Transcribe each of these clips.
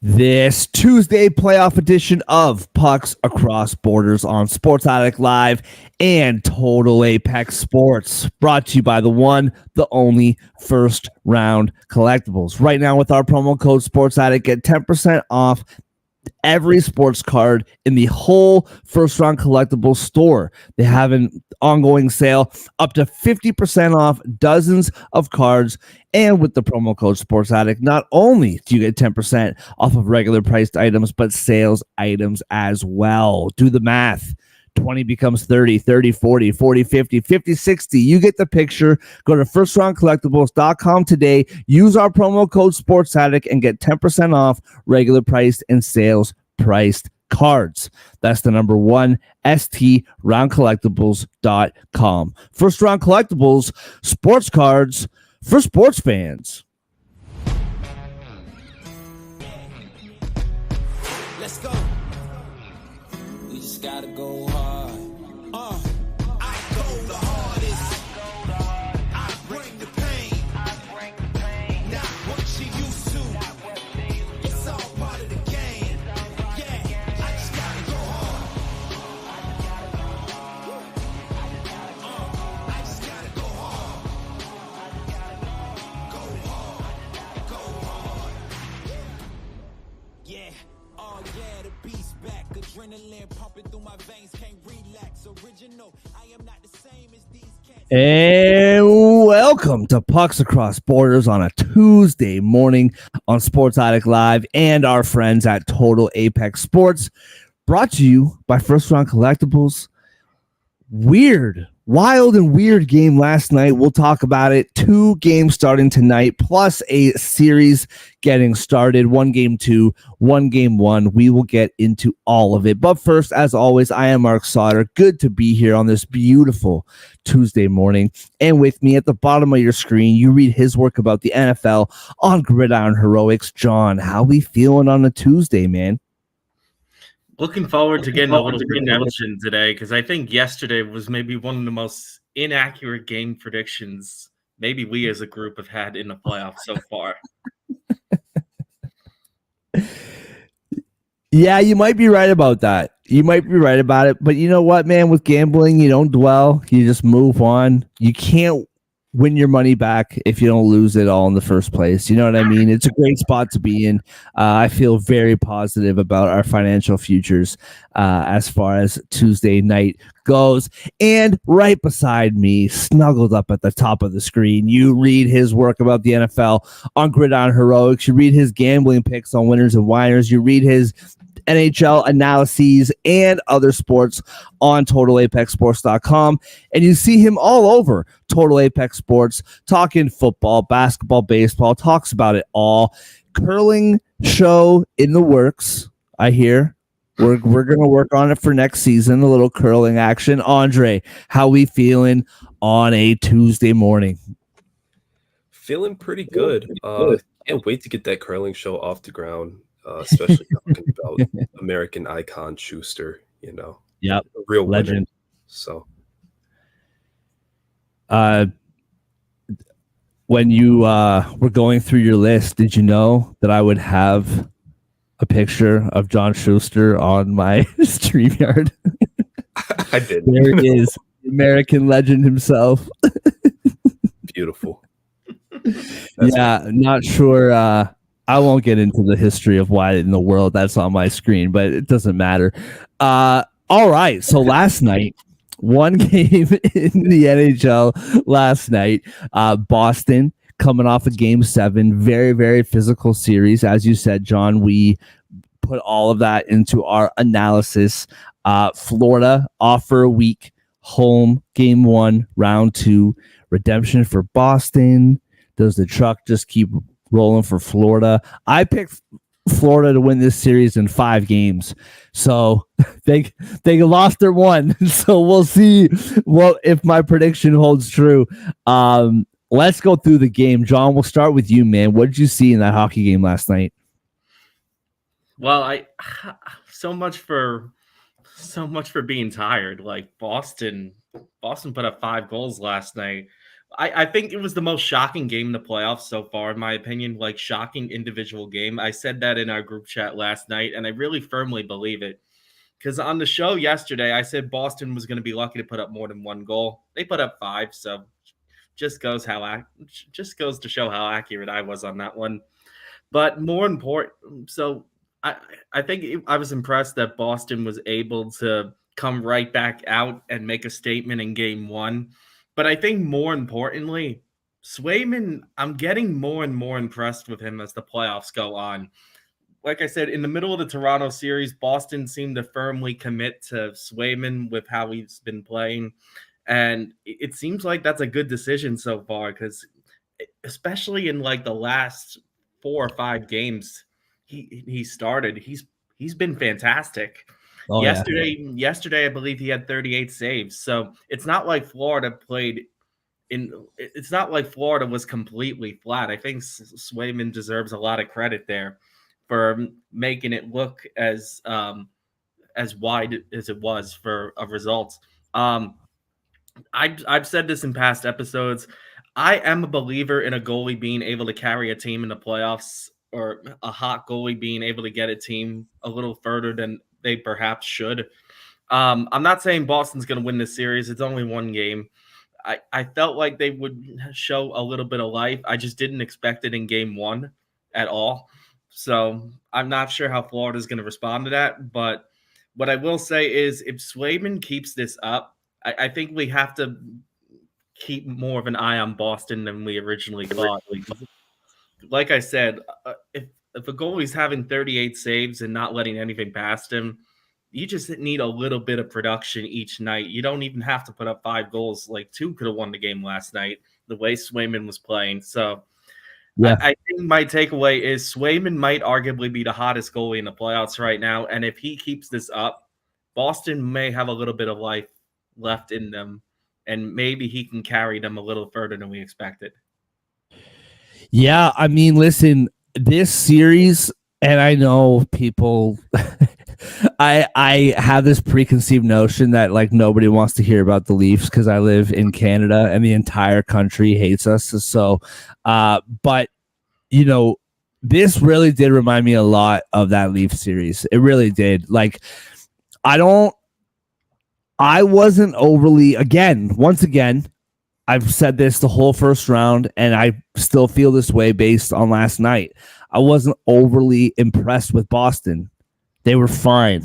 This Tuesday playoff edition of Pucks Across Borders on Sports Addict Live and Total Apex Sports, brought to you by the one, the only First Round Collectibles. Right now with our promo code Sports Addict, get 10% off every sports card in the whole First Round Collectibles store. They have an ongoing sale up to 50% off dozens of cards. And with the promo code Sports Addict, not only do you get 10% off of regular priced items, but sales items as well. Do the math. 20 becomes 30, 30, 40, 40, 50, 50, 60. You get the picture. Go to firstroundcollectibles.com today. Use our promo code Sports Addict and get 10% off regular priced and sales priced cards. That's the number one, STRoundcollectibles.com. First Round Collectibles, sports cards for sports fans. Let's go. We just gotta go hard. I go the hardest. I bring the pain. Not what you used to. It's all part of the game. Yeah, I just gotta go hard. I just gotta go hard. Go hard. Go hard. Yeah. Oh yeah, the beast back. Adrenaline pumping through my veins. Can't relax. Original. I am not the same as these cats. And welcome to Pucks Across Borders on a Tuesday morning on Sports Addict Live and our friends at Total Apex Sports. Brought to you by First Round Collectibles. Wild and weird game last night. We'll talk about it. 2 games starting tonight, plus a series getting started. 1 game 2, 1 game 1. We will get into all of it. But first, as always, I am Mark Sauter. Good to be here on this beautiful Tuesday morning. And with me at the bottom of your screen, you read his work about the NFL on Gridiron Heroics. John, how we feeling on a Tuesday, man? Looking forward to getting a little redemption today, because I think yesterday was maybe one of the most inaccurate game predictions maybe we as a group have had in the playoffs so far. Yeah, you might be right about that. You might be right about it. But you know what, man? With gambling, you don't dwell. You just move on. You can't win your money back if you don't lose it all in the first place. You know what I mean? It's a great spot to be in. I feel very positive about our financial futures as far as Tuesday night goes. And right beside me, snuggled up at the top of the screen, you read his work about the NFL on Gridiron Heroics. You read his gambling picks on winners and whiners. You read his NHL analyses and other sports on TotalApexSports.com. And you see him all over Total Apex Sports, talking football, basketball, baseball, talks about it all. Curling show in the works, I hear. We're going to work on it for next season, a little curling action. Andre, how we feeling on a Tuesday morning? Feeling pretty good. Can't wait to get that curling show off the ground. Especially talking about American icon Schuster, you know. Yep. A real legend. Winner. So when you were going through your list, did you know that I would have a picture of John Schuster on my StreamYard? I did. There he is, American legend himself. Beautiful. Yeah, not sure. I won't get into the history of why in the world that's on my screen, but it doesn't matter. All right. So last night, 1 game in the NHL last night, Boston coming off of game 7, very, very physical series. As you said, John, we put all of that into our analysis. Florida off for a week, home game 1, round 2, redemption for Boston. Does the truck just keep rolling for Florida? I picked Florida to win this series in 5 games, so they lost their 1. So we'll see what if my prediction holds true. Let's go through the game. John, we'll start with you, man. What did you see in that hockey game last night? Well, so much for being tired. Like Boston put up 5 goals last night, I think it was the most shocking game in the playoffs so far, in my opinion. Like, shocking individual game. I said that in our group chat last night, and I really firmly believe it. Because on the show yesterday, I said Boston was going to be lucky to put up more than one goal. They put up 5, so just goes to show how accurate I was on that one. But more important, so I I think I was impressed that Boston was able to come right back out and make a statement in game one. But I think more importantly, Swayman, I'm getting more and more impressed with him as the playoffs go on. Like I said, in the middle of the Toronto series, Boston seemed to firmly commit to Swayman with how he's been playing. And it seems like that's a good decision so far because especially in like the last 4 or 5 games he started, he's been fantastic. Oh yeah. Yesterday I believe he had 38 saves. So it's not like Florida played in. It's not like Florida was completely flat. I think Swayman deserves a lot of credit there for making it look as wide as it was for of results. I've said this in past episodes. I am a believer in a goalie being able to carry a team in the playoffs, or a hot goalie being able to get a team a little further than they perhaps should. I'm not saying Boston's going to win this series. It's only one game. I felt like they would show a little bit of life. I just didn't expect it in game one at all. So I'm not sure how Florida's going to respond to that. But what I will say is if Swayman keeps this up, I think we have to keep more of an eye on Boston than we originally thought. Like I said, if a goalie's having 38 saves and not letting anything past him, you just need a little bit of production each night. You don't even have to put up 5 goals. Like 2 could have won the game last night, the way Swayman was playing. So Yeah. I think my takeaway is Swayman might arguably be the hottest goalie in the playoffs right now. And if he keeps this up, Boston may have a little bit of life left in them, and maybe he can carry them a little further than we expected. Yeah, I mean, listen, this series, and I know people I have this preconceived notion that like nobody wants to hear about the Leafs because I live in Canada and the entire country hates us. So but you know, this really did remind me a lot of that Leaf series. It really did. Like I wasn't overly, once again, I've said this the whole first round, and I still feel this way based on last night. I wasn't overly impressed with Boston. They were fine,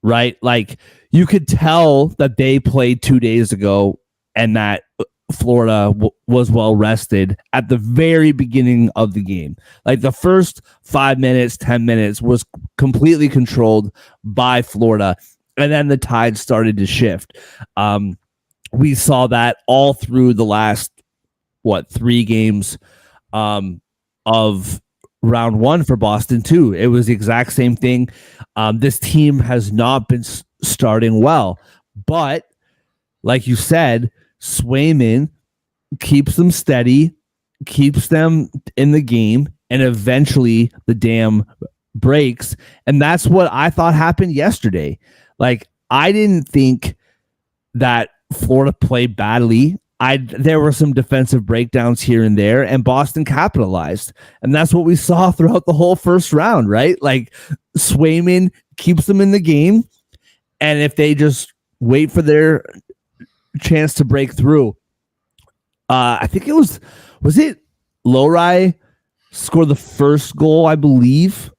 right? Like, you could tell that they played 2 days ago and that Florida was well rested at the very beginning of the game. Like, the first 5 minutes, 10 minutes was completely controlled by Florida. And then the tide started to shift. We saw that all through the last, 3 games of round one for Boston, too. It was the exact same thing. This team has not been starting well. But, like you said, Swayman keeps them steady, keeps them in the game, and eventually the dam breaks. And that's what I thought happened yesterday. Like, I didn't think that Florida played badly. There were some defensive breakdowns here and there, and Boston capitalized. And that's what we saw throughout the whole first round, right? Like, Swayman keeps them in the game, and if they just wait for their chance to break through, I think it was it Lowry scored the first goal, I believe,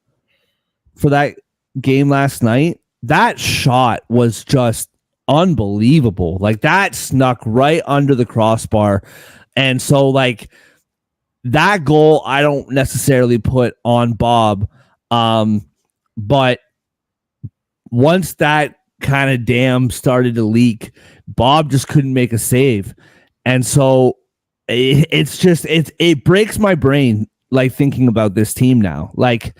for that game last night. That shot was just unbelievable. Like, that snuck right under the crossbar. And so, like, that goal I don't necessarily put on Bob. But once that kind of dam started to leak, Bob just couldn't make a save. And so it breaks my brain, like, thinking about this team now. Like,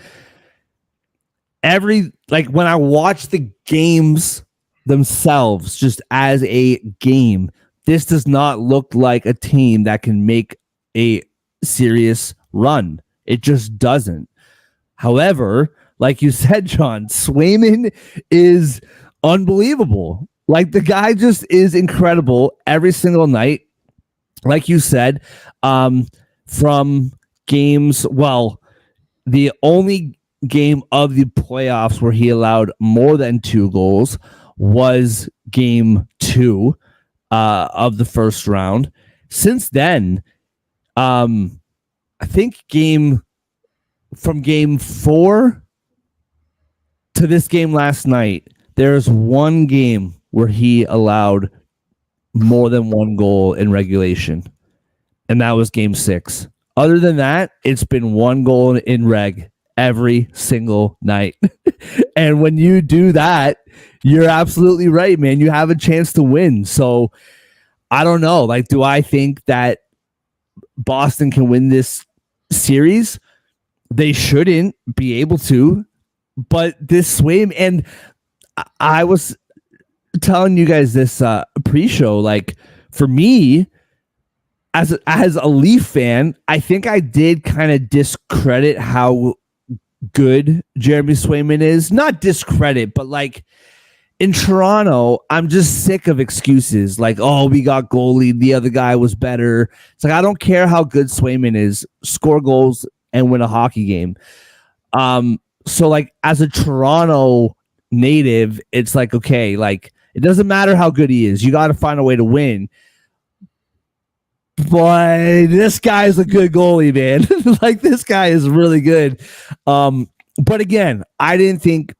when I watch the games themselves, just as a game, this does not look like a team that can make a serious run. It just doesn't. However, like you said, John, Swayman is unbelievable. Like, the guy just is incredible every single night. like you said, from games, well, the only game of the playoffs where he allowed more than 2 goals was game 2 of the first round. Since then, I think from game 4 to this game last night, there's one game where he allowed more than 1 goal in regulation, and that was game 6. Other than that, it's been 1 goal in reg every single night. And when you do that, you're absolutely right, man. You have a chance to win. So I don't know. Like, do I think that Boston can win this series? They shouldn't be able to, but this swim, and I was telling you guys this pre-show, like, for me, as a Leaf fan, I think I did kind of discredit how good Jeremy Swayman is. Not discredit, but like in Toronto, I'm just sick of excuses. Like, oh, we got goalie, the other guy was better. It's like, I don't care how good Swayman is. Score goals and win a hockey game. So like as a Toronto native, it's like, okay, like it doesn't matter how good he is. You got to find a way to win. But this guy's a good goalie, man. Like, this guy is really good. But again, I didn't think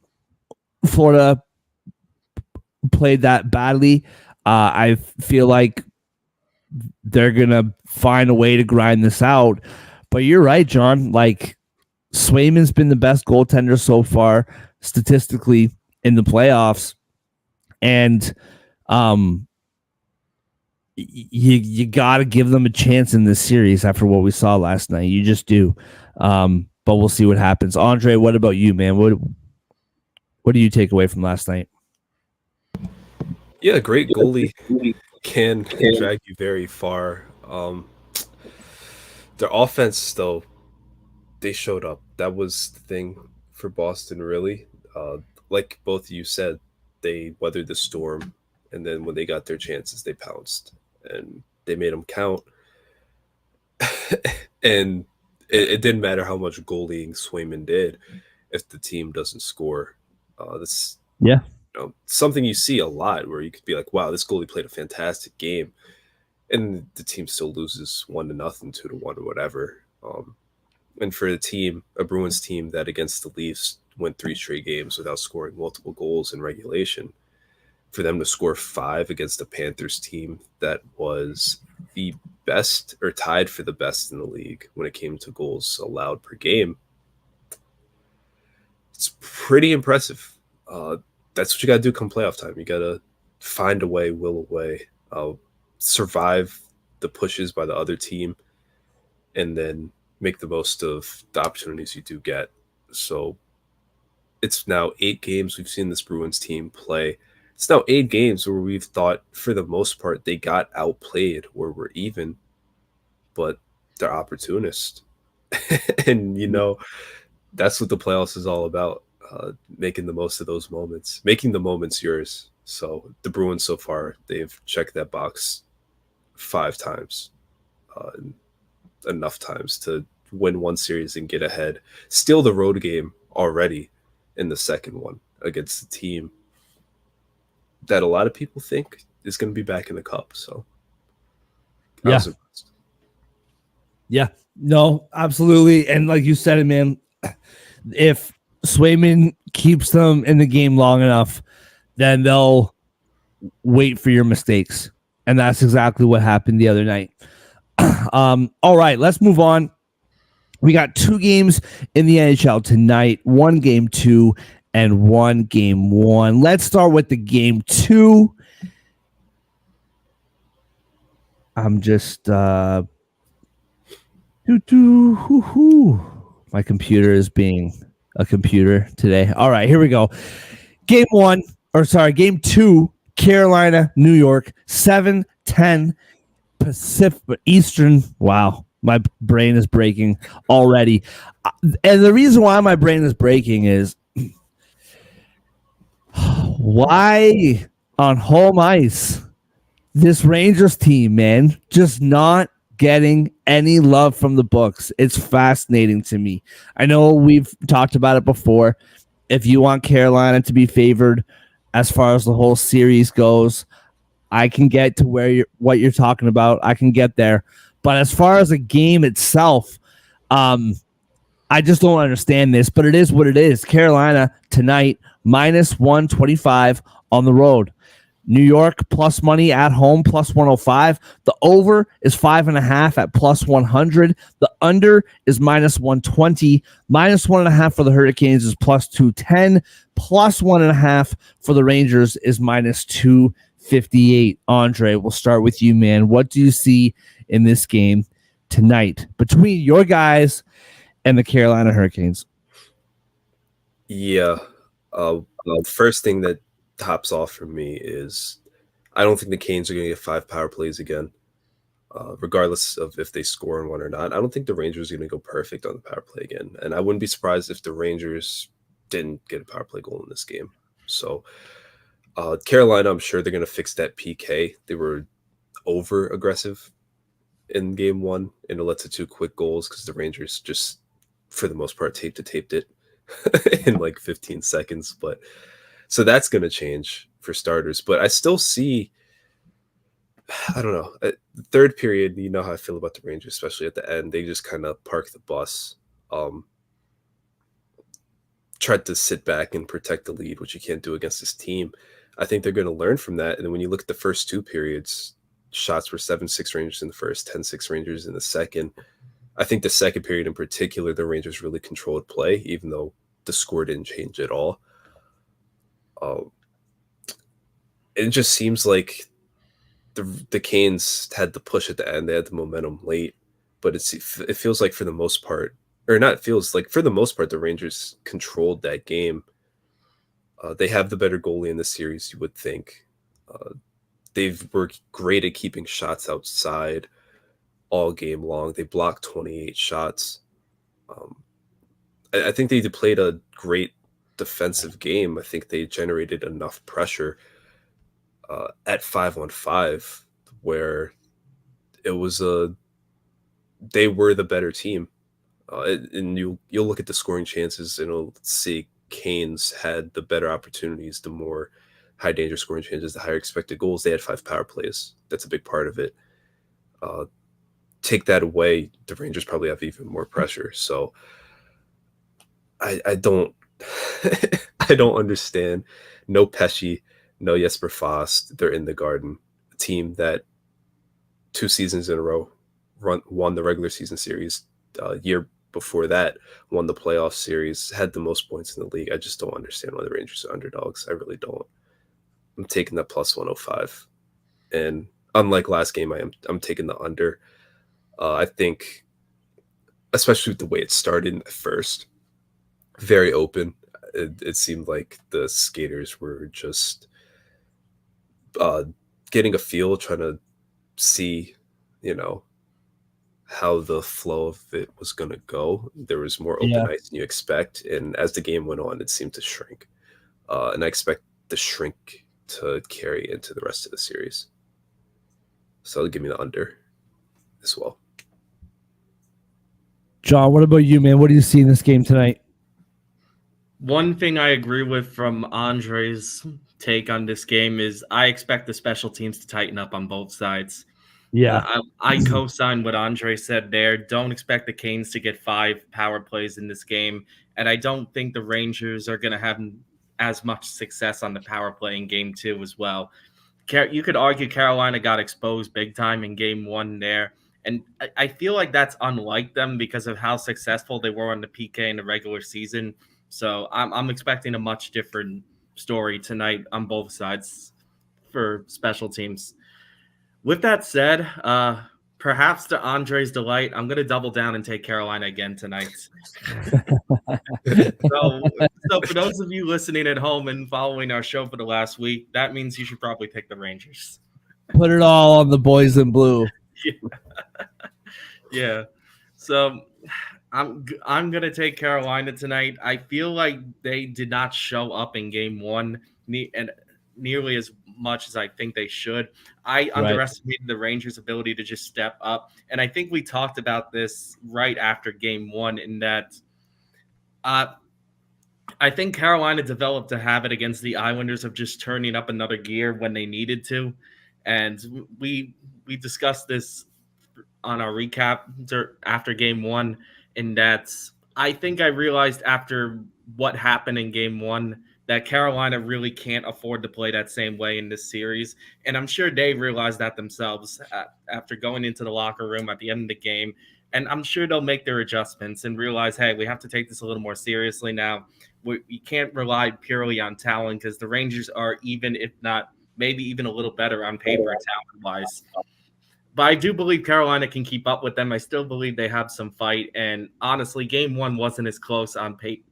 Florida played that badly. I feel like they're going to find a way to grind this out. But you're right, John. Like, Swayman's been the best goaltender so far statistically in the playoffs. And you got to give them a chance in this series after what we saw last night. You just do. But we'll see what happens. Andre, what about you, man? What do you take away from last night? Yeah, great goalie can drag you very far. Their offense, though, they showed up. That was the thing for Boston, really. Like both of you said, they weathered the storm, and then when they got their chances, they pounced, and they made them count. And it didn't matter how much goalieing Swayman did if the team doesn't score. That's something you see a lot, where you could be like, wow, this goalie played a fantastic game, and the team still loses 1-0, 2-1, or whatever. And for a Bruins team that against the Leafs went 3 straight games without scoring multiple goals in regulation, for them to score 5 against the Panthers team that was the best or tied for the best in the league when it came to goals allowed per game, it's pretty impressive. That's what you got to do come playoff time. You got to find a way, will a way, survive the pushes by the other team, and then make the most of the opportunities you do get. So it's now 8 games we've seen this Bruins team play. It's now 8 games where we've thought, for the most part, they got outplayed or were even, but they're opportunists. And, that's what the playoffs is all about, making the most of those moments, making the moments yours. So the Bruins so far, they've checked that box 5 times, enough times to win one series and get ahead. Steal the road game already in the second one against the team that a lot of people think is going to be back in the cup. So Yeah, no, absolutely. And like you said, man, if Swayman keeps them in the game long enough, then they'll wait for your mistakes. And that's exactly what happened the other night. All right, let's move on. We got 2 games in the NHL tonight, 1 game 2 and 1 game 1. Let's start with the game 2. I'm just my computer is being a computer today. All right, here we go. Game 2, Carolina, New York, 7:10 Pacific Eastern. Wow, my brain is breaking already. And the reason why my brain is breaking is why on home ice This Rangers team, man, just not getting any love from the books. It's fascinating to me. I know we've talked about it before. If you want Carolina to be favored as far as the whole series goes, I can get to what you're talking about. I can get there. But as far as the game itself, I just don't understand this, but it is what it is. Carolina tonight, minus 125 on the road. New York plus money at home plus 105. The over is 5.5 at plus 100. The under is minus 120. Minus 1.5 for the Hurricanes is plus 210. Plus 1.5 for the Rangers is minus 258. Andre, we'll start with you, man. What do you see in this game tonight between your guys and the Carolina Hurricanes? Yeah. First thing that tops off for me is I don't think the Canes are going to get 5 power plays again, regardless of if they score in one or not. I don't think the Rangers are going to go perfect on the power play again, and I wouldn't be surprised if the Rangers didn't get a power play goal in this game. So Carolina, I'm sure they're going to fix that PK. They were over aggressive in game 1, and it led to 2 quick goals because the Rangers just, for the most part, taped it in like 15 seconds. But so that's going to change for starters. But I still see, I don't know, the third period, you know how I feel about the Rangers, especially at the end. They just kind of park the bus, tried to sit back and protect the lead, which you can't do against this team. I think they're going to learn from that. And then when you look at the first 2 periods, shots were 7-6 Rangers in the first, 10-6 Rangers in the second. I think the second period in particular, the Rangers really controlled play, even though the score didn't change at all. It just seems like the Canes had the push at the end. They had the momentum late, but it feels like for the most part, or not feels like for the most part, the Rangers controlled that game. They have the better goalie in the series, you would think. They've worked great at keeping shots outside all game long. They blocked 28 shots. I think they played a great defensive game. I think they generated enough pressure at 5-on-5 where it was they were the better team. And you'll look at the scoring chances and you'll see Canes had the better opportunities, the more high danger scoring chances, the higher expected goals. They had 5 power plays. That's a big part of it. Take that away, the Rangers probably have even more pressure. So I don't I don't understand. No Pesci, no Jesper Fast. They're in the Garden. A team that 2 seasons in a row won the regular season series. Year before that, won the playoff series, had the most points in the league. I just don't understand why the Rangers are underdogs. I really don't. I'm taking that plus 105. And unlike last game, I'm taking the under. I think, especially with the way it started at first, very open. It seemed like the skaters were just getting a feel, trying to see, how the flow of it was going to go. There was more open ice than you expect. And as the game went on, it seemed to shrink. And I expect the shrink to carry into the rest of the series. So it'll give me the under as well. John, what about you, man? What do you see in this game tonight? One thing I agree with from Andre's take on this game is I expect the special teams to tighten up on both sides. Yeah. I co-sign what Andre said there. Don't expect the Canes to get 5 power plays in this game. And I don't think the Rangers are going to have as much success on the power play in game 2 as well. You could argue Carolina got exposed big time in game 1 there. And I feel like that's unlike them because of how successful they were on the PK in the regular season. So I'm expecting a much different story tonight on both sides for special teams. With that said, perhaps to Andre's delight, I'm going to double down and take Carolina again tonight. So for those of you listening at home and following our show for the last week, that means you should probably pick the Rangers. Put it all on the boys in blue. Yeah. So I'm going to take Carolina tonight. I feel like they did not show up in game 1 and nearly as much as I think they should. I underestimated the Rangers' ability to just step up. And I think we talked about this right after game one in that I think Carolina developed a habit against the Islanders of just turning up another gear when they needed to. And we discussed this on our recap after game one, and that's I think I realized after what happened in game one that Carolina really can't afford to play that same way in this series. And I'm sure they realized that themselves after going into the locker room at the end of the game. And I'm sure they'll make their adjustments and realize, hey, we have to take this a little more seriously now. We can't rely purely on talent because the Rangers are even, if not maybe even a little better on paper talent-wise. But I do believe Carolina can keep up with them. I still believe they have some fight. And honestly, game one wasn't as close on paper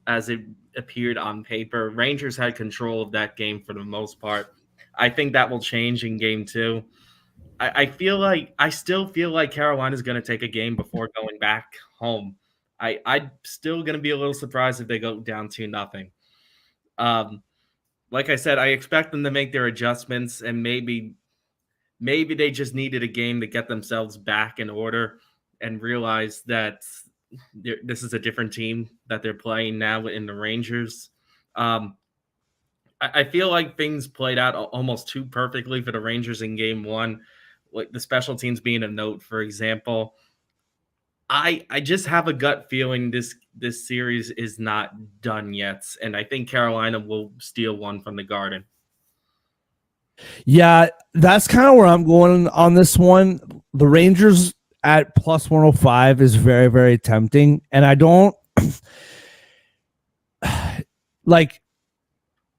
as it appeared on paper. Rangers had control of that game for the most part. I think that will change in game two. I still feel like Carolina's going to take a game before going back home. I'm still going to be a little surprised if they go down 2-0. Like I said, I expect them to make their adjustments, and maybe they just needed a game to get themselves back in order and realize that this is a different team that they're playing now in the Rangers. I feel like things played out almost too perfectly for the Rangers in game one, like the special teams being a note, for example. I just have a gut feeling this series is not done yet, and I think Carolina will steal one from the Garden. Yeah, that's kind of where I'm going on this one. The Rangers at plus 105 is very, very tempting, and I don't like.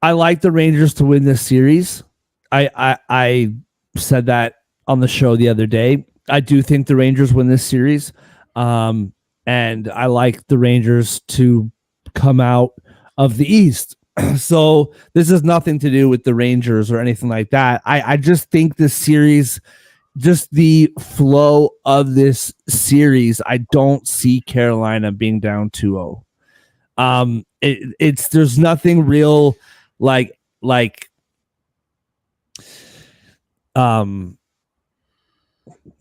I like the Rangers to win this series. I said that on the show the other day. I do think the Rangers win this series. And I like the Rangers to come out of the East. So this has nothing to do with the Rangers or anything like that. I just think this series, just the flow of this series, I don't see Carolina being down 2-0. There's nothing real like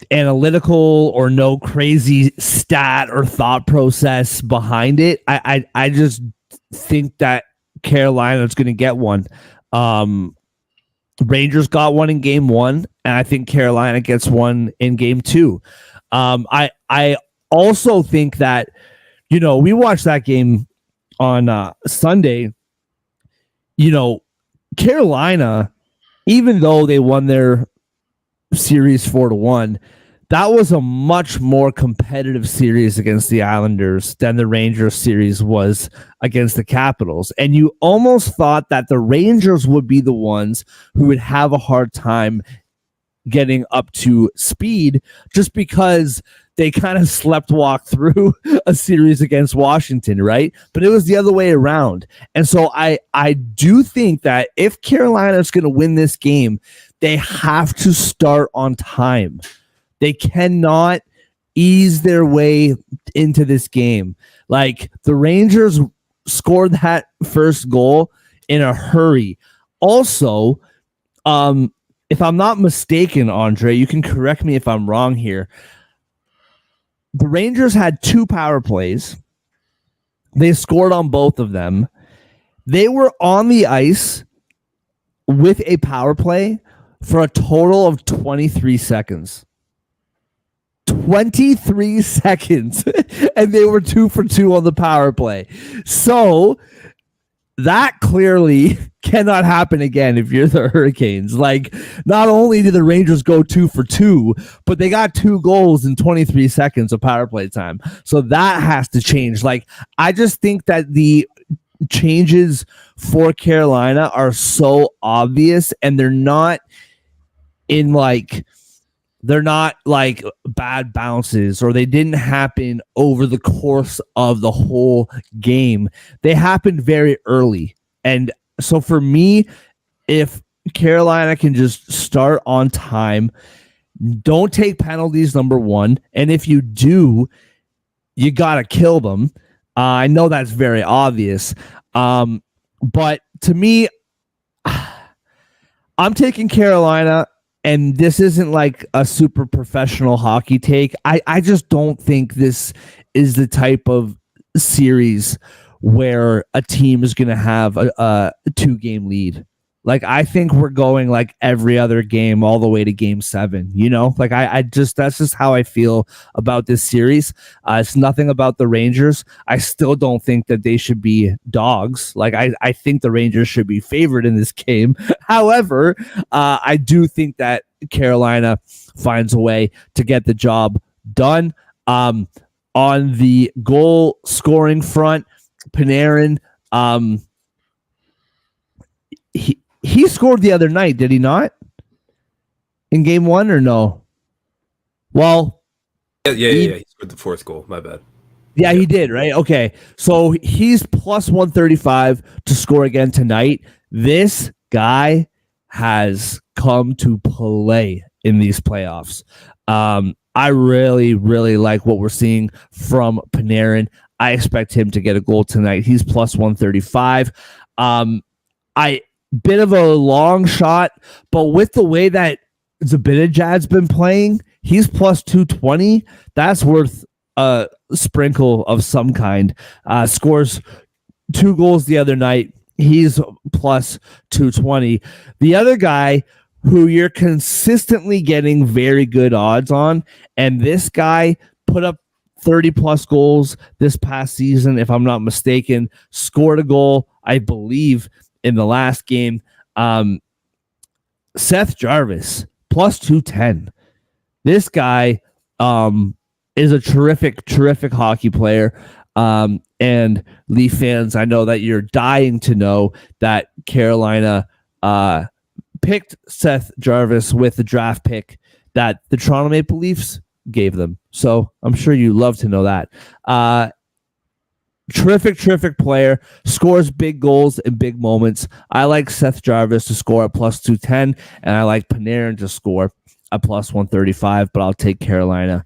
analytical or no crazy stat or thought process behind it. I just think that Carolina is going to get one. Rangers got one in game one, and I think Carolina gets one in game two. I also think that, we watched that game on Sunday. Carolina, even though they won their series 4-1, that was a much more competitive series against the Islanders than the Rangers series was against the Capitals. And you almost thought that the Rangers would be the ones who would have a hard time getting up to speed just because they kind of walk through a series against Washington, right? But it was the other way around. And so I do think that if Carolina is going to win this game, they have to start on time. They cannot ease their way into this game. Like, the Rangers scored that first goal in a hurry. Also, if I'm not mistaken, Andre, you can correct me if I'm wrong here. The Rangers had 2 power plays. They scored on both of them. They were on the ice with a power play for a total of 23 seconds. 23 seconds. And they were 2 for 2 on the power play. So that clearly cannot happen again if you're the Hurricanes. Like, not only did the Rangers go 2 for 2, but they got 2 goals in 23 seconds of power play time. So that has to change. Like, I just think that the changes for Carolina are so obvious, and they're not like bad bounces, or they didn't happen over the course of the whole game. They happened very early. And so for me, if Carolina can just start on time, don't take penalties, number one. And if you do, you got to kill them. I know that's very obvious. But to me, I'm taking Carolina, and this isn't like a super professional hockey take. I just don't think this is the type of series where a team is going to have a 2-game lead. Like, I think we're going like every other game all the way to game 7, like I just, that's just how I feel about this series. It's nothing about the Rangers. I still don't think that they should be dogs. Like, I think the Rangers should be favored in this game. However, I do think that Carolina finds a way to get the job done. On the goal scoring front, Panarin, he scored the other night, did he not? In game 1 or no? Well, Yeah. He scored the 4th goal. My bad. yeah, he did, right? Okay. So he's plus 135 to score again tonight. This guy has come to play in these playoffs. I really, really like what we're seeing from Panarin. I expect him to get a goal tonight. He's plus 135. I bit of a long shot, but with the way that Zibanejad's been playing, he's plus 220. That's worth a sprinkle of some kind. Scores 2 goals the other night. He's plus 220. The other guy who you're consistently getting very good odds on, and this guy put up 30 plus goals this past season, if I'm not mistaken, scored a goal, I believe, in the last game. Seth Jarvis, plus 210. This guy is a terrific hockey player. And Leaf fans, I know that you're dying to know that Carolina picked Seth Jarvis with the draft pick that the Toronto Maple Leafs gave them. So I'm sure you love to know that. Terrific player, scores big goals in big moments. I like Seth Jarvis to score at plus 210, and I like Panarin to score at plus 135, but I'll take Carolina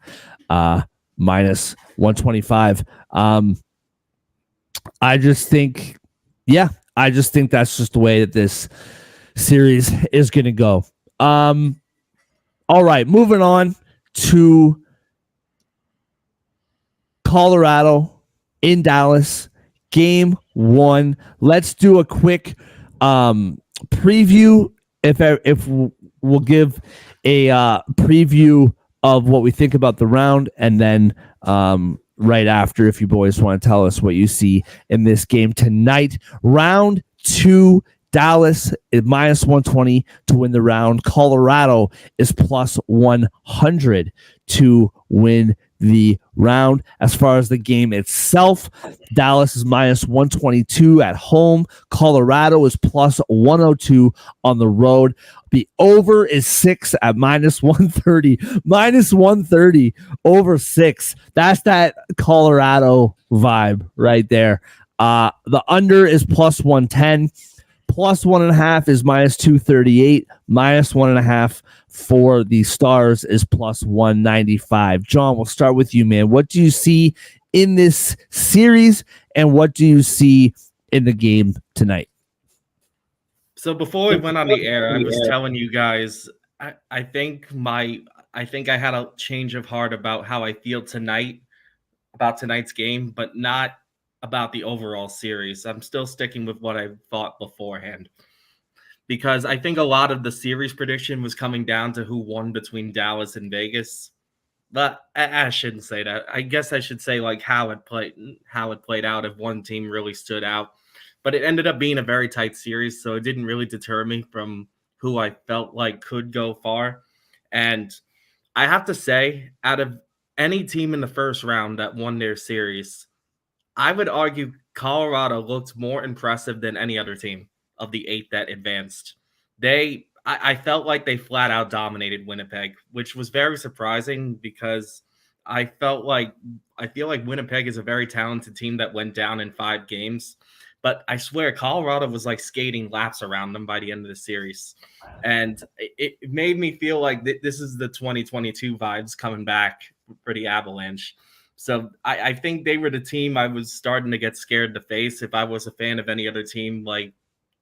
minus 125. I just think that's just the way that this series is going to go. All right, moving on to Colorado in Dallas, game 1. Let's do a quick preview. If we'll give a preview of what we think about the round, and then right after, if you boys want to tell us what you see in this game tonight. Round 2, Dallas is minus 120 to win the round. Colorado is plus 100 to win the round. As far as the game itself, Dallas is minus 122 at home. Colorado is plus 102 on the road. The over is 6 at minus 130. Minus 130 over 6. That's that Colorado vibe right there. The under is plus 110. Plus 1.5 is minus 238. Minus 1.5 for the Stars is plus 195. John, we'll start with you, man. What do you see in this series, and what do you see in the game tonight? So before we went on the air, I was telling you guys, I think I had a change of heart about how I feel tonight, about tonight's game, but not about the overall series. I'm still sticking with what I thought beforehand, because I think a lot of the series prediction was coming down to who won between Dallas and Vegas. But I shouldn't say that. I guess I should say like how it played out if one team really stood out. But it ended up being a very tight series, so it didn't really deter me from who I felt like could go far. And I have to say, out of any team in the first round that won their series, I would argue Colorado looked more impressive than any other team of the 8 that advanced. I felt like they flat out dominated Winnipeg, which was very surprising, because I feel like Winnipeg is a very talented team that went down in 5 games. But I swear Colorado was like skating laps around them by the end of the series. And it made me feel like this is the 2022 vibes coming back for the Avalanche. So I think they were the team I was starting to get scared to face if I was a fan of any other team like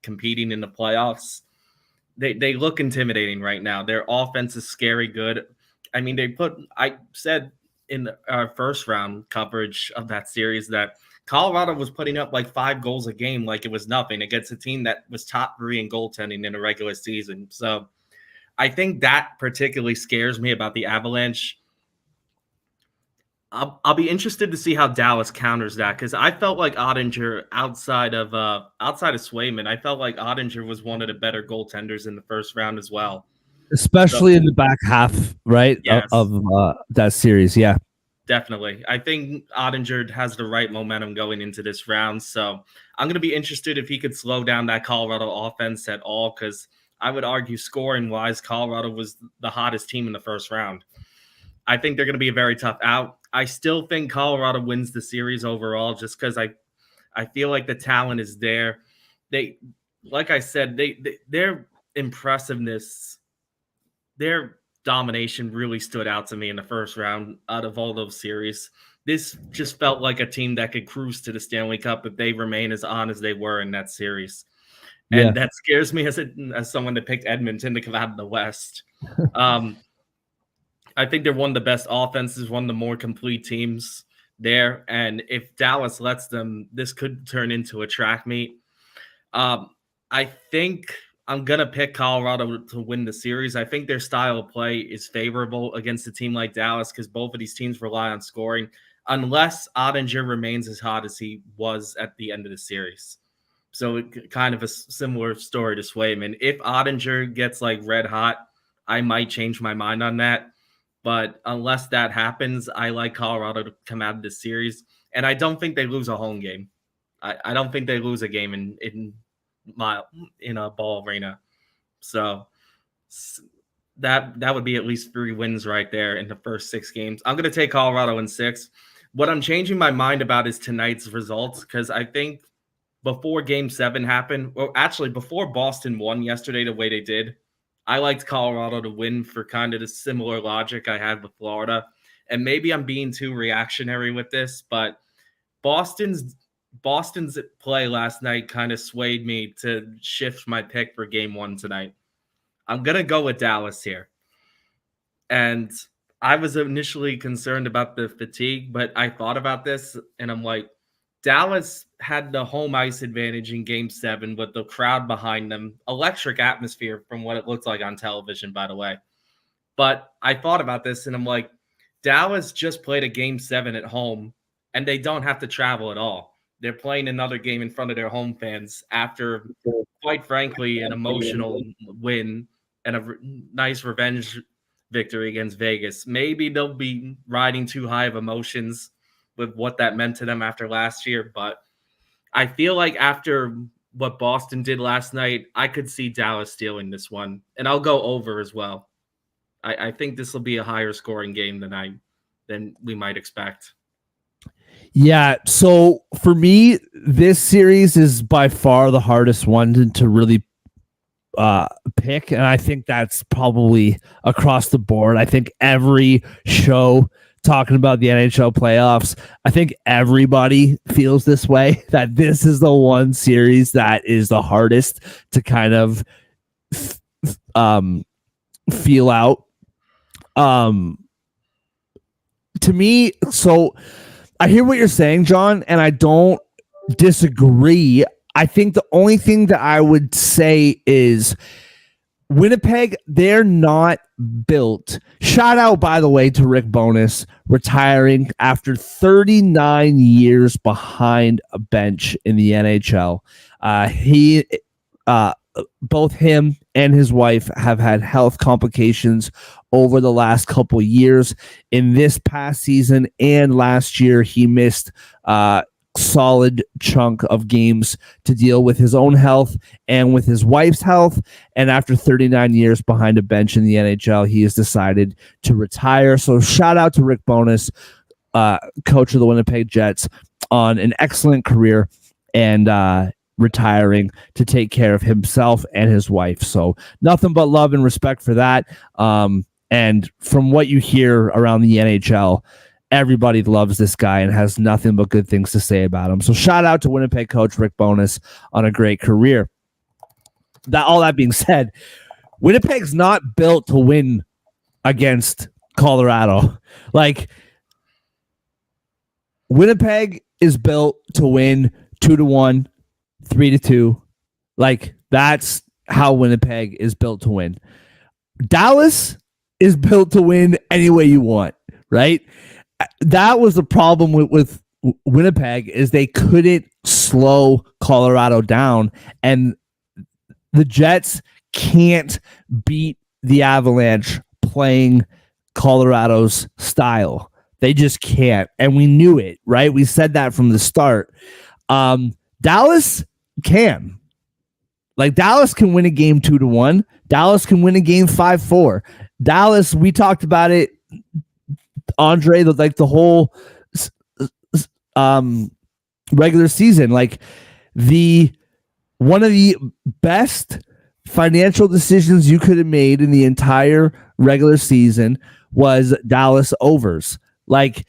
competing in the playoffs. they look intimidating right now. Their offense is scary good. I mean, I said in our first round coverage of that series that Colorado was putting up like 5 goals a game like it was nothing against a team that was top 3 in goaltending in a regular season. So I think that particularly scares me about the Avalanche. I'll be interested to see how Dallas counters that, because I felt like Ottinger outside of Swayman, I felt like Ottinger was one of the better goaltenders in the first round as well. Especially in the back half, right, Yes. of that series. Yeah. Definitely. I think Ottinger has the right momentum going into this round. So I'm going to be interested if he could slow down that Colorado offense at all, because I would argue scoring-wise, Colorado was the hottest team in the first round. I think they're going to be a very tough out. I still think Colorado wins the series overall just because I feel like the talent is there. They, like I said, their impressiveness, their domination really stood out to me in the first round out of all those series. This just felt like a team that could cruise to the Stanley Cup if they remain as on as they were in that series. Yeah. And that scares me as someone that picked Edmonton to come out of the West. I think they're one of the best offenses, one of the more complete teams there. And if Dallas lets them, this could turn into a track meet. I think I'm going to pick Colorado to win the series. I think their style of play is favorable against a team like Dallas because both of these teams rely on scoring, unless Ottinger remains as hot as he was at the end of the series. So kind of a similar story to Swayman. If Ottinger gets like red hot, I might change my mind on that. But unless that happens, I like Colorado to come out of this series. And I don't think they lose a home game. I don't think they lose a game in a Ball Arena. So that would be at least 3 wins right there in the first 6 games. I'm going to take Colorado in 6. What I'm changing my mind about is tonight's results, because I think before Game 7 happened, or actually before Boston won yesterday the way they did, I liked Colorado to win for kind of the similar logic I had with Florida. And maybe I'm being too reactionary with this, but Boston's play last night kind of swayed me to shift my pick for Game 1 tonight. I'm going to go with Dallas here. And I was initially concerned about the fatigue, but I thought about this and I'm like, Dallas had the home ice advantage in Game 7 with the crowd behind them. Electric atmosphere from what it looked like on television, by the way. But I thought about this and I'm like, Dallas just played a Game 7 at home and they don't have to travel at all. They're playing another game in front of their home fans after, quite frankly, an emotional win and a nice revenge victory against Vegas. Maybe they'll be riding too high of emotions with what that meant to them after last year. But I feel like after what Boston did last night, I could see Dallas stealing this one. And I'll go over as well. I think this will be a higher scoring game than we might expect. Yeah, so for me, this series is by far the hardest one to really pick, and I think that's probably across the board. I think every show talking about the NHL playoffs, I think everybody feels this way, that this is the one series that is the hardest to kind of feel out. To me, so I hear what you're saying, John, and I don't disagree. I think the only thing that I would say is Winnipeg, they're not built. Shout out, by the way, to Rick Bowness retiring after 39 years behind a bench in the NHL. Both him and his wife have had health complications over the last couple years. In this past season and last year, he missed solid chunk of games to deal with his own health and with his wife's health. And after 39 years behind a bench in the NHL, he has decided to retire. So shout out to Rick Bowness, coach of the Winnipeg Jets, on an excellent career and retiring to take care of himself and his wife. So nothing but love and respect for that. And from what you hear around the NHL, everybody loves this guy and has nothing but good things to say about him. So shout out to Winnipeg coach Rick Bowness on a great career. All that being said, Winnipeg's not built to win against Colorado. Like, Winnipeg is built to win 2-1, 3-2. Like, that's how Winnipeg is built to win. Dallas is built to win any way you want, right? That was the problem with Winnipeg, is they couldn't slow Colorado down, and the Jets can't beat the Avalanche playing Colorado's style. They just can't, and we knew it, right? We said that from the start. Dallas can. Like, Dallas can win a game 2-1. Dallas can win a game 5-4. Dallas, we talked about it, Andre, the whole regular season. Like, one of the best financial decisions you could have made in the entire regular season was Dallas overs. Like,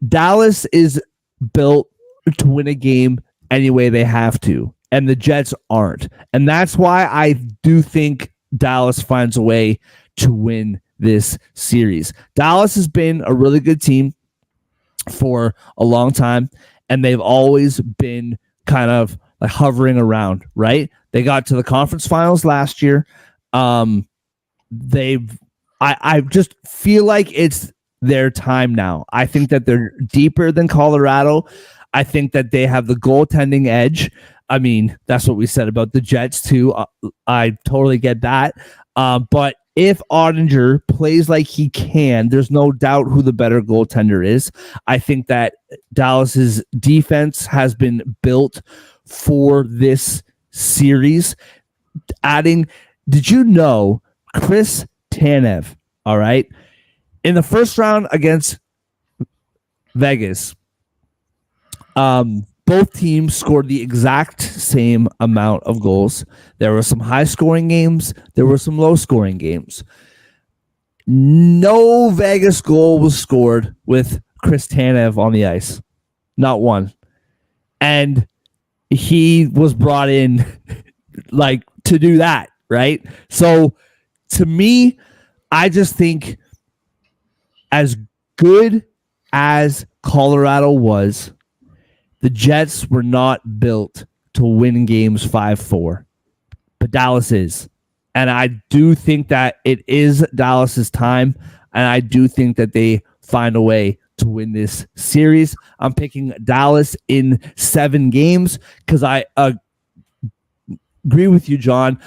Dallas is built to win a game any way they have to, and the Jets aren't. And that's why I do think Dallas finds a way to win this series. Dallas has been a really good team for a long time, and they've always been kind of like hovering around, right? They got to the conference finals last year. I just feel like it's their time now. I think that they're deeper than Colorado. I think that they have the goaltending edge. I mean, that's what we said about the Jets too. I totally get that. But if Ottinger plays like he can, there's no doubt who the better goaltender is. I think that Dallas's defense has been built for this series. Did you know Chris Tanev, all right, in the first round against Vegas, both teams scored the exact same amount of goals. There were some high-scoring games. There were some low-scoring games. No Vegas goal was scored with Chris Tanev on the ice. Not one. And he was brought in like to do that, right? So to me, I just think as good as Colorado was, the Jets were not built to win games 5-4, but Dallas is. And I do think that it is Dallas's time, and I do think that they find a way to win this series. I'm picking Dallas in 7 games because I agree with you, John.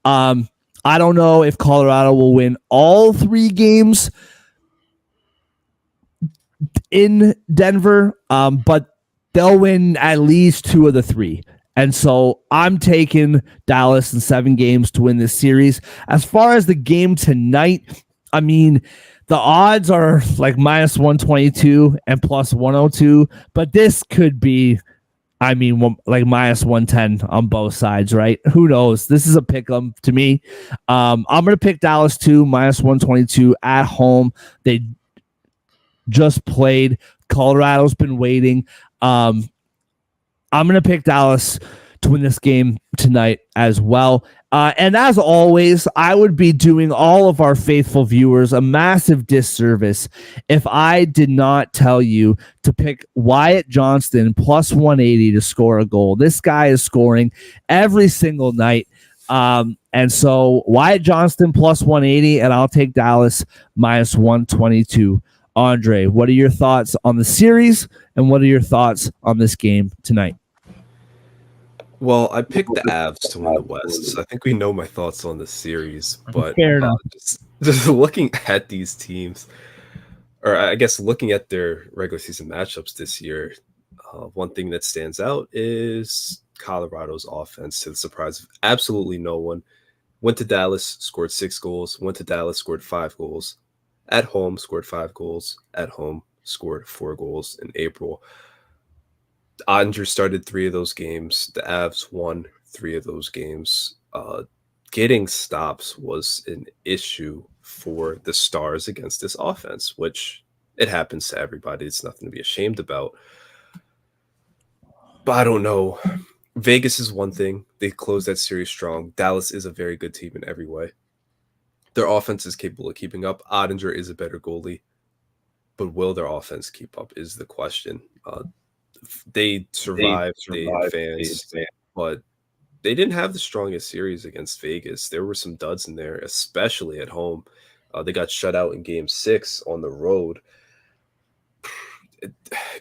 I don't know if Colorado will win all 3 games in Denver, but they'll win at least 2 of the 3. And so I'm taking Dallas in 7 games to win this series. As far as the game tonight, I mean, the odds are like minus 122 and plus 102, but this could be, I mean, like minus 110 on both sides, right? Who knows? This is a pick 'em to me. I'm going to pick Dallas too, minus 122 at home. They just played. Colorado's been waiting. I'm going to pick Dallas to win this game tonight as well. And as always, I would be doing all of our faithful viewers a massive disservice if I did not tell you to pick Wyatt Johnston plus 180 to score a goal. This guy is scoring every single night. And so Wyatt Johnston plus 180, and I'll take Dallas minus 122. Andre, what are your thoughts on the series, and what are your thoughts on this game tonight? Well, I picked the Avs to win the West, so I think we know my thoughts on the series. But fair enough. Just looking at these teams, or I guess looking at their regular season matchups this year, one thing that stands out is Colorado's offense, to the surprise of absolutely no one. Went to Dallas, scored 6 goals. Went to Dallas, scored 5 goals. At home, scored 5 goals. At home, scored 4 goals in April. Ottinger started 3 of those games. The Avs won 3 of those games. Getting stops was an issue for the Stars against this offense, which it happens to everybody. It's nothing to be ashamed about. But I don't know Vegas is one thing. They closed that series strong. Dallas is a very good team in every way. Their offense is capable of keeping up. Ottinger is a better goalie, but will their offense keep up is the question. They survived, they advanced, but they didn't have the strongest series against Vegas. There were some duds in there, especially at home. They got shut out in Game 6 on the road.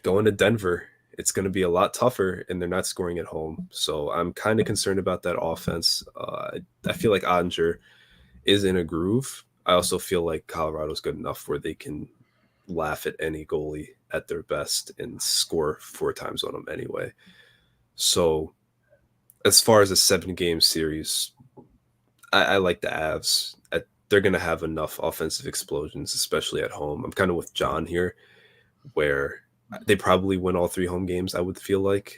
Going to Denver, it's going to be a lot tougher, and they're not scoring at home. So I'm kind of concerned about that offense. I feel like Ottinger is in a groove. I also feel like Colorado's good enough where they can laugh at any goalie at their best and score 4 times on them anyway. So as far as a 7-game series, I like the Avs. They're going to have enough offensive explosions, especially at home. I'm kind of with John here, where they probably win all 3 home games, I would feel like.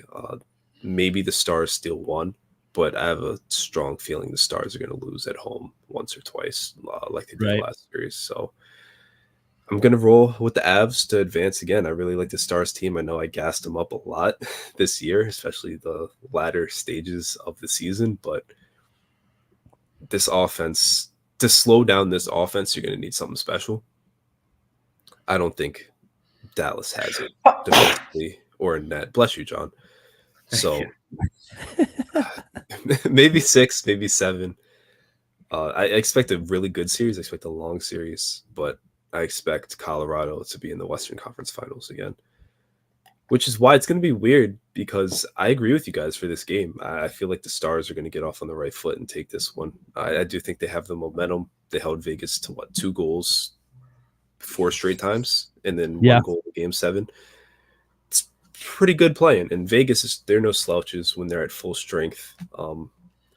Maybe the Stars still won, but I have a strong feeling the Stars are going to lose at home once or twice, like they did the last series. So I'm going to roll with the Avs to advance again. I really like the Stars team. I know I gassed them up a lot this year, especially the latter stages of the season, but this offense, to slow down this offense, you're going to need something special. I don't think Dallas has it defensively or in net. Bless you, John. So maybe 6, maybe 7. I expect a really good series. I expect a long series, but I expect Colorado to be in the Western Conference Finals again, which is why it's going to be weird, because I agree with you guys for this game. I feel like the Stars are going to get off on the right foot and take this one. I do think they have the momentum. They held Vegas to 2 goals 4 straight times, and then 1 goal in Game 7. It's pretty good playing. And Vegas, they're no slouches when they're at full strength.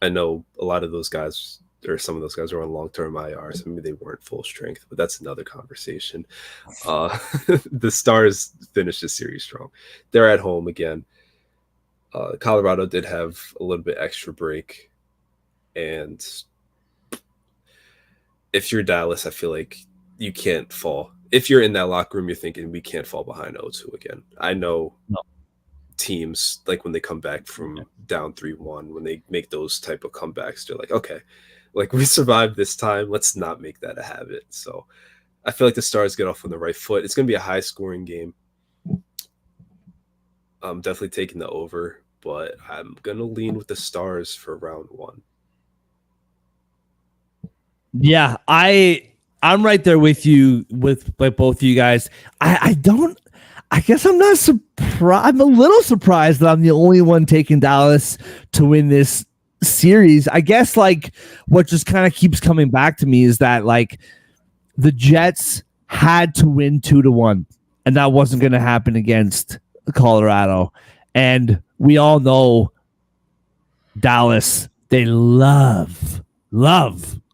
I know a lot of those guys, or some of those guys, are on long-term IR, so maybe they weren't full strength, but that's another conversation. The Stars finished the series strong. They're at home again. Colorado did have a little bit extra break, and if you're Dallas, I feel like you can't fall. If you're in that locker room, you're thinking, we can't fall behind 0-2 again. I know teams, like when they come back from down 3-1, when they make those type of comebacks, they're like, okay, like we survived this time. Let's not make that a habit. So I feel like the Stars get off on the right foot. It's going to be a high-scoring game. I'm definitely taking the over, but I'm going to lean with the Stars for round 1. Yeah, I'm right there with you, with both of you guys. I guess I'm not surprised. I'm a little surprised that I'm the only one taking Dallas to win this series. I guess like what just kind of keeps coming back to me is that like the Jets had to win 2-1, and that wasn't going to happen against Colorado. And we all know Dallas, they love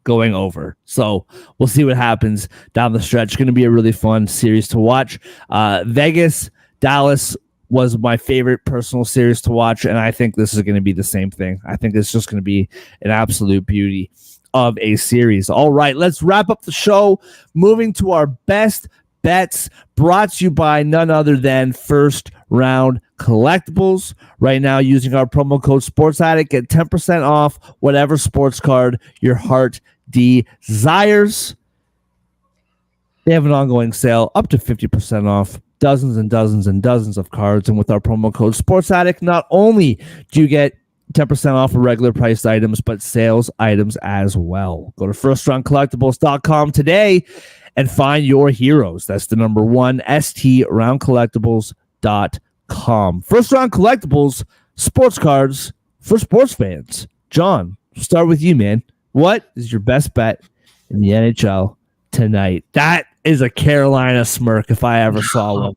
going over. So we'll see what happens down the stretch. It's going to be a really fun series to watch. Vegas, Dallas was my favorite personal series to watch, and I think this is going to be the same thing. I think it's just going to be an absolute beauty of a series. All right, let's wrap up the show. Moving to our best bets, brought to you by none other than First Round Collectibles. Right now, using our promo code SportsAddict, get 10% off whatever sports card your heart desires. They have an ongoing sale up to 50% off dozens and dozens and dozens of cards. And with our promo code SportsAddict, not only do you get 10% off of regular priced items, but sales items as well. Go to firstroundcollectibles.com today and find your heroes. That's the number 1, STRoundcollectibles.com. First Round Collectibles, sports cards for sports fans. John, start with you, man. What is your best bet in the NHL tonight? That is a Carolina smirk if I ever saw one.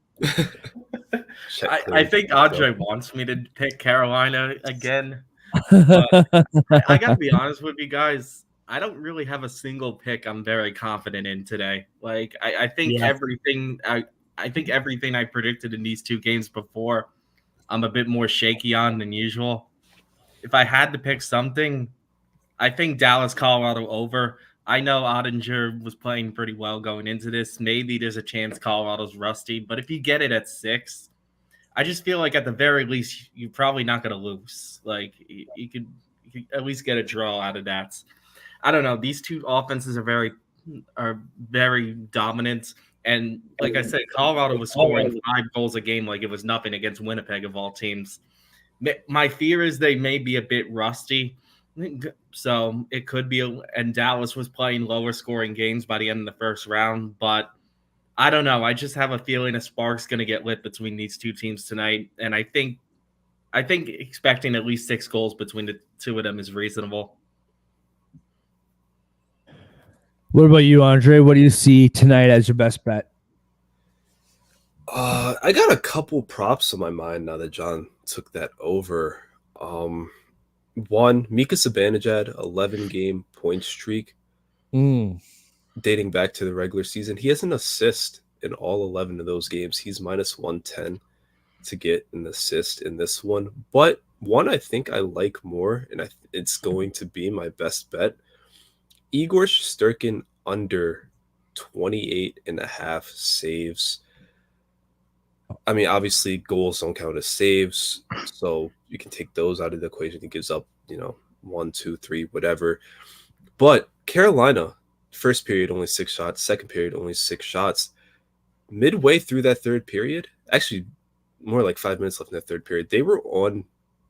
I think Andre wants me to pick Carolina again. But I got to be honest with you guys. I don't really have a single pick I'm very confident in today. Like I think everything I think everything I predicted in these 2 games before, I'm a bit more shaky on than usual. If I had to pick something, I think Dallas, Colorado over. I know Ottinger was playing pretty well going into this. Maybe there's a chance Colorado's rusty, but if you get it at 6, I just feel like at the very least you're probably not going to lose. Like you could at least get a draw out of that. I don't know. These two offenses are very dominant. And like I said, Colorado was scoring 5 goals a game like it was nothing against Winnipeg of all teams. My fear is they may be a bit rusty. So it could be, and Dallas was playing lower scoring games by the end of the first round. But I don't know. I just have a feeling a spark's going to get lit between these two teams tonight. And I think expecting at least 6 goals between the two of them is reasonable. What about you, Andre? What do you see tonight as your best bet? I got a couple props on my mind now that John took that over. One, Mika Zibanejad, 11-game point streak dating back to the regular season. He has an assist in all 11 of those games. He's minus 110 to get an assist in this one. But one I think I like more, and it's going to be my best bet, Igor Shesterkin under 28.5 saves. I mean, obviously, goals don't count as saves, so you can take those out of the equation. He gives up, 1, 2, 3, whatever. But Carolina, first period, only 6 shots. Second period, only 6 shots. Midway through that third period, actually more like 5 minutes left in that third period, they were on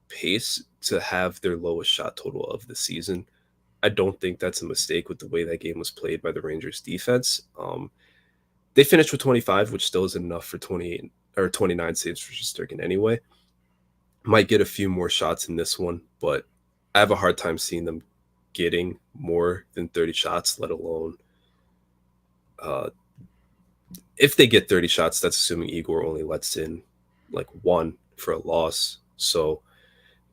pace to have their lowest shot total of the season. I don't think that's a mistake with the way that game was played by the Rangers defense. They finished with 25, which still isn't enough for 28 or 29 saves for Shesterkin anyway. Might get a few more shots in this one, but I have a hard time seeing them getting more than 30 shots, let alone if they get 30 shots, that's assuming Igor only lets in like 1 for a loss. So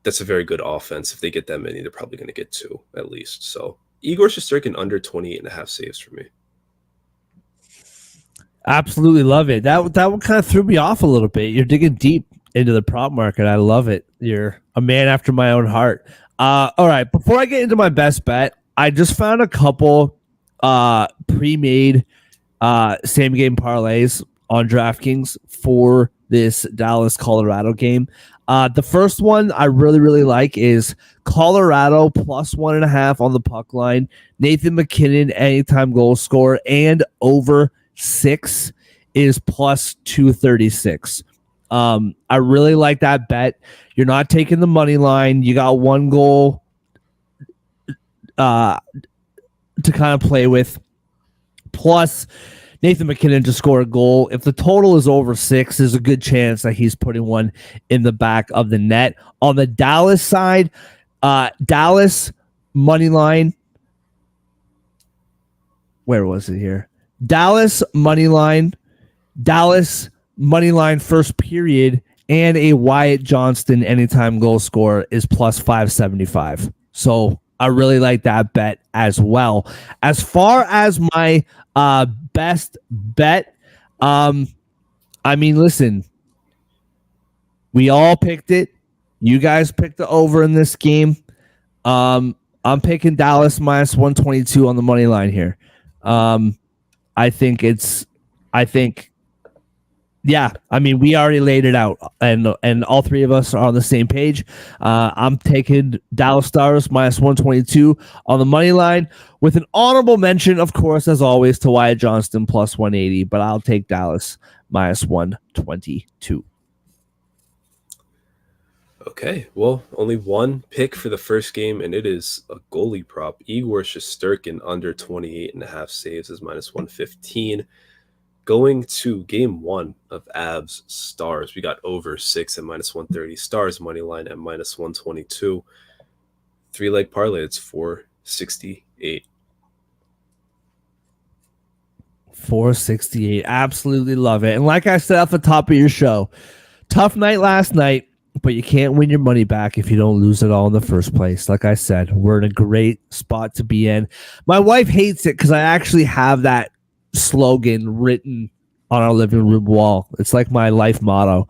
that's a very good offense. If they get that many, they're probably going to get 2 at least. So Igor Shesterkin under 28.5 saves for me. Absolutely love it. That one kind of threw me off a little bit. You're digging deep into the prop market. I love it. You're a man after my own heart. All right. Before I get into my best bet, I just found a couple pre-made same game parlays on DraftKings for this Dallas Colorado game. The first one I really, really like is Colorado plus 1.5 on the puck line. Nathan McKinnon anytime goal scorer and over 6 is plus 236. I really like that bet. You're not taking the money line. You got 1 goal to kind of play with. Plus, Nathan McKinnon to score a goal. If the total is over 6, there's a good chance that he's putting one in the back of the net. On the Dallas side, Dallas money line. Where was it here? Dallas money line first period, and a Wyatt Johnston anytime goal scorer is plus 575. So I really like that bet as well. As far as my best bet, I mean, listen, we all picked it. You guys picked the over in this game. I'm picking Dallas minus 122 on the money line here. Yeah, I mean, we already laid it out, and all three of us are on the same page. I'm taking Dallas Stars minus 122 on the money line, with an honorable mention, of course, as always, to Wyatt Johnston plus 180, but I'll take Dallas minus 122. Okay, well, only one pick for the first game, and it is a goalie prop. Igor Shesterkin under 28.5 saves is minus 115. Going to game 1 of Avs Stars, we got over 6 at minus 130. Stars money line at minus 122. 3-leg parlay, it's 468. 468. Absolutely love it. And like I said off the top of your show, tough night last night, but you can't win your money back if you don't lose it all in the first place. Like I said, we're in a great spot to be in. My wife hates it because I actually have that slogan written on our living room wall. It's like my life motto.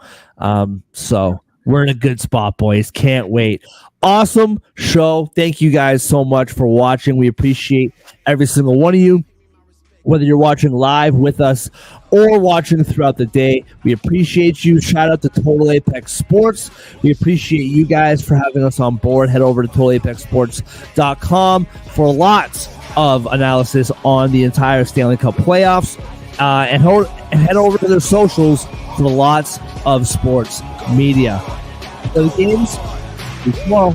So we're in a good spot, boys. Can't wait. Awesome show. Thank you guys so much for watching. We appreciate every single one of you. whether you're watching live with us or watching throughout the day. We appreciate you. Shout out to Total Apex Sports. We appreciate you guys for having us on board. Head over to totalapexsports.com for lots of analysis on the entire Stanley Cup playoffs. And head over to their socials for lots of sports media. So the games tomorrow.